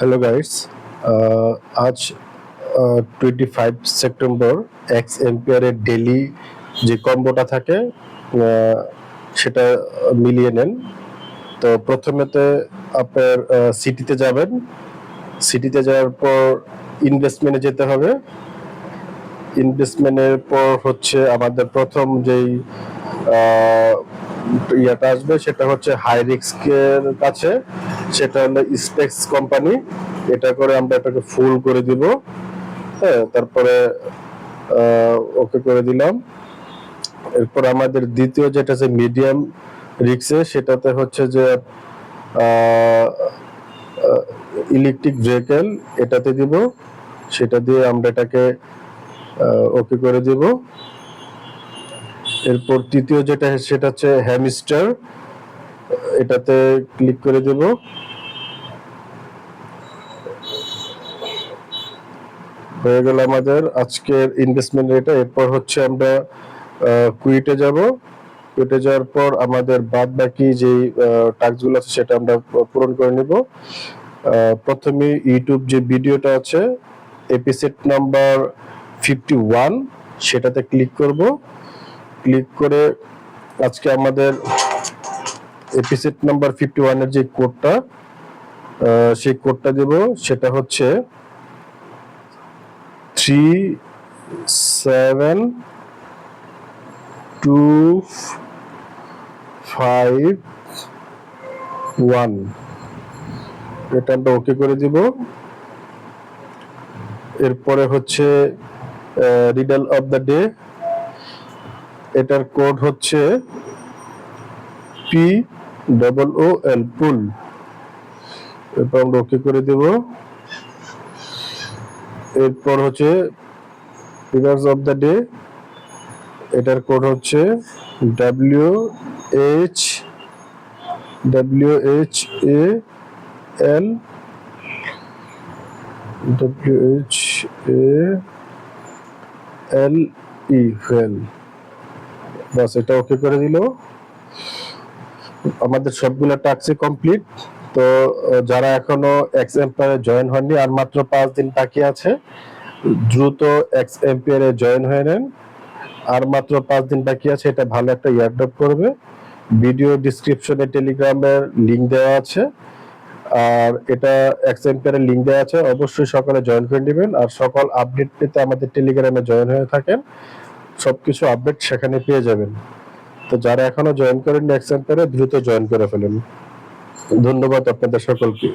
Hello guys, আজ 25 September x এম্পিয়ারের daily যে কম্বোটা থাকে আহ, সেটা মিলিয়ে নেন। তো প্রথমেতে আপনার সিটিতে যাবেন। সিটিতে যাওয়ার পর ইনভেস্টমেন্টে যেতে হবে। ইনভেস্টমেন্টের পর হচ্ছে আমাদের প্রথম যেই আহ, ইয়াটা আসবে সেটা হচ্ছে হাই রিস্কের কাছে, সেটা হলো স্পেক্স কোম্পানি। এটা করে আমরা এটাকে ফুল করে দিব। হ্যাঁ, তারপরে ওকে করে দিলাম। এরপর আমাদের দ্বিতীয় যেটা আছে মিডিয়াম রিক্সে, সেটাতে হচ্ছে যে ইলেকট্রিক ভেহিকেল, এটাতে দিব। সেটা দিয়ে আমরা এটাকে ওকে করে দিব। এরপর তৃতীয় যেটা সেটা হচ্ছে হ্যামস্টার, এটাতে ক্লিক করে দেব। হয়ে গেল আমাদের আজকের ইনভেস্টমেন্ট এটা। এরপর হচ্ছে আমরা কুইটে যাব। কুইটে যাওয়ার পর আমাদের বাদ বাকি যে টাস্কগুলো আছে সেটা আমরা পূরণ করে নিব। প্রথমে ইউটিউব যে ভিডিওটা আছে এপিসোড নাম্বার 51, সেটাতে ক্লিক করব। ক্লিক করে আজকে আমাদের এপিসোড নাম্বার 51 এর যে কোডটা, সেই কোডটা দেব। সেটা হচ্ছে 372551, এটা আমরা ওকে করে দিব। এরপরে হচ্ছে রিডল অফ দ্য ডে, এটার কোড হচ্ছে POOL, পুল। এরপর আমরা ওকে করে দেব। এরপর হচ্ছে ফিগার্স অফ দ্য ডে, এটার কোড হচ্ছে WHAL, FEL। বাস, এটা ওকে করে দিল। আমাদের সবগুলো টাস্কই কমপ্লিট। তো যারা এখনো এক্স এম্পায়ারে জয়েন হননি, আর মাত্র 5 দিন বাকি আছে, দ্রুত এক্স এম্পায়ারে জয়েন হয়ে নেন। আর মাত্র 5 দিন বাকি আছে, এটা ভালো একটা ইয়ারড্রপ করবে। ভিডিও ডিসক্রিপশনে টেলিগ্রামের লিংক দেওয়া আছে, আর এটা এক্স এম্পায়ারের লিংক দেওয়া আছে। অবশ্যই সকালে জয়েন করে নেবেন। আর সকল আপডেট পেতে আমাদের টেলিগ্রামে জয়েন হয়ে থাকেন, সবকিছু আপডেট সেখানে পেয়ে যাবেন। তো যারা এখনো জয়েন করেন এক্স এম্পায়ারে, দ্রুত জয়েন করে ফেলেন। ধন্যবাদ আপনাদের সকলকে।